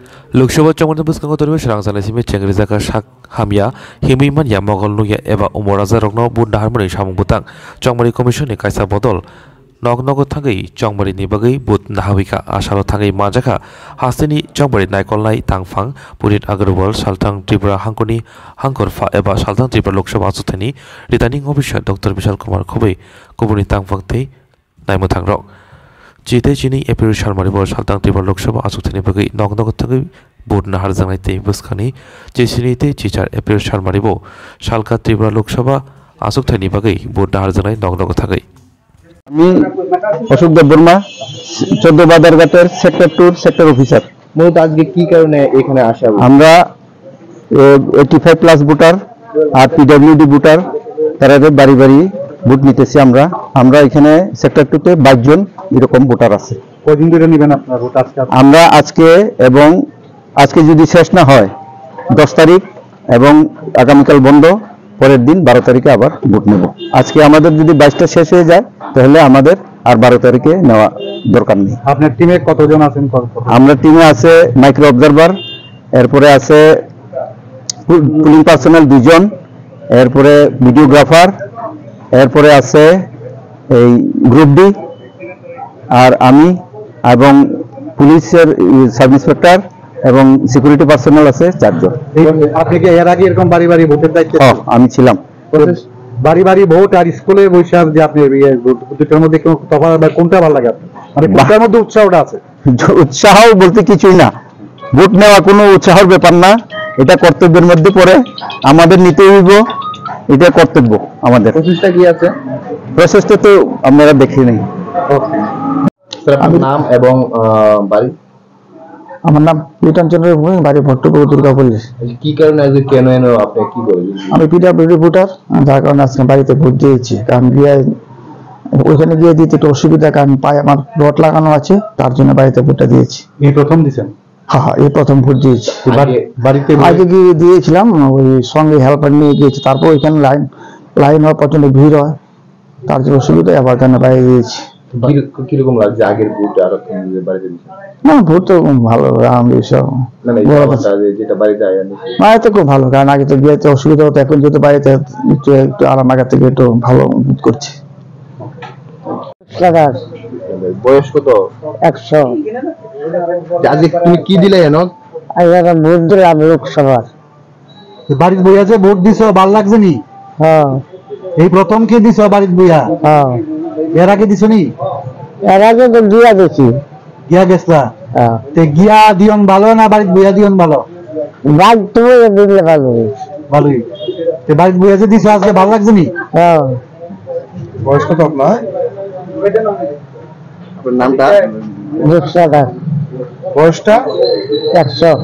Lok Sabha Changan बसकांगो तोरबे सरang sana simi chengri jaka sak hamya himiman ya mogol nuya eba umораza rokno bud naharmani samung butang chongmari commission ni kaisa bodol nognogo thangai chongmari ni bagai bud nahawika asalo thangai majaka hasteni chongmari naikolnai tangfang purit agarwal saltang tripura hangkoni hangkorfa eba saltang tripura loksawa achuthani returning officer dr vishal kumar khobai kubuni tangfang tei naimutang rok Jite Chini April Sharmari bor saltang tribal Lokshaba achuthani bagai nognogo thangai bud nahar jangnai tei bwskani Jisini tei Chichar April Sharmari bo salka tribal Lokshaba achuthani bagai bud nahar jangnai nognogo thangai আমি অশোক দেব Varma 14 বাদারঘাটের sector 2 sector officer. মূলত আজকে কি কারণে এখানে আসা? আমরা 85 plus voter আর PWD voter তারা বাড়ি বাড়ি ভোট নিতেছি। আমরা এখানে সেক্টর 2 তে 22 জন এরকম ভোটার আছে। কয়দিন ধরে নেবেন আপনারা ভোট? আমরা আজকে এবং আজকে যদি শেষ না হয় 10 তারিখ এবং আগামীকাল বন্ধ, পরের দিন 12 তারিখে আবার ভোট নেব। আজকে আমাদের যদি 22টা শেষ হয়ে যায় তাহলে আমাদের আর 12 তারিখে নেওয়া দরকার নেই। আপনার টিমে কতজন আছেন? আমরা টিমে আছে মাইক্রো অবজারভার, এরপরে আছে পুলিং পার্সোনাল 2 জন, এরপরে ভিডিওগ্রাফার, এরপরে আছে এই গ্রুপ ডি আর আমি এবং পুলিশের সাব ইন্সপেক্টর এবং সিকিউরিটি পার্সোনাল আছে 4 জন। আপনি কি এর আগে এরকম বাড়ি বাড়ি ভোটের দায়িত্বে? আমি ছিলাম। বাড়ি বাড়ি ভোট আর স্কুলে বৈশাখ যে আপনি দুটোর মধ্যে কোনটা ভালো লাগে আপনার? মানে কোনটার মধ্যে উৎসাহটা আছে? উৎসাহ বলতে কিছুই না, ভোট নেওয়া কোনো উৎসাহের ব্যাপার না, এটা কর্তব্যের মধ্যে পড়ে, আমাদের নিতে হইব, এটা কর্তব্য আমাদের। প্রসেসটা কি আছে? প্রসেসটা তো আপনারা দেখে নেই। আপনার নাম এবং বাড়ি? আমার নাম লিটন চন্দ্র ভূমি, বাড়ি ভট্টপুর দুর্গাপল্লী। কি কারণে আজকে কেন এনো আপনি কি বলেন? আমি পিডব্লিউডি ভোটার, যার কারণে আজকে বাড়িতে ভোট দিয়েছি। কারণ ওইখানে গিয়ে দিতে একটু অসুবিধা, কারণ পায়ে আমার ডট লাগানো আছে, তার জন্য বাড়িতে ভোটটা দিয়েছি। এই প্রথম দিয়েছেন? হ্যাঁ, এই প্রথম ভোট দিয়েছি। বাড়িতে আগে গিয়ে দিয়েছিলাম, ওই সঙ্গে হেল্পার নিয়ে গিয়েছি, তারপর ওইখানে লাইন হওয়ার প্রচন্ড ভিড় হয়, তার জন্য অসুবিধা, আবার কেন বাইরে দিয়েছি। কিরকম লাগছে আগের ভোট আর বাড়িতে দিয়েছেন? না, ভোট তো ভালো, বাড়িতে খুব ভালো, কারণ আগে তো বিয়েতে অসুবিধা হতো, এখন যেহেতু বাড়িতে একটু আরাম, আগের থেকে একটু ভালো বোধ করছি। বয়স কত? 100। আজকে তুমি কি দিলে জানো? ভোট দিলাম লোকসভার। বাড়িতে বই আছে, ভোট দিছ, ভালো লাগছে নি? হ্যাঁ। এই প্রথম কে দিছ বাড়িতে বইয়া? হ্যাঁ। এর আগে দিছ নি? এর আগে তো গিয়া দেখি। গিয়া গেছলা? হ্যাঁ। তে গিয়া দিয়ন ভালো না বাড়িতে বইয়া দিয়ন ভালো? বাড়িতে বইয়া দিলে ভালো। ভালোই। তে বাড়িতে বইয়া যে দিছ আজকে ভালো লাগছে নি? হ্যাঁ। বয়স কত আপনার? আপনার নামটা? লোকসভা। বয়সটা? 100।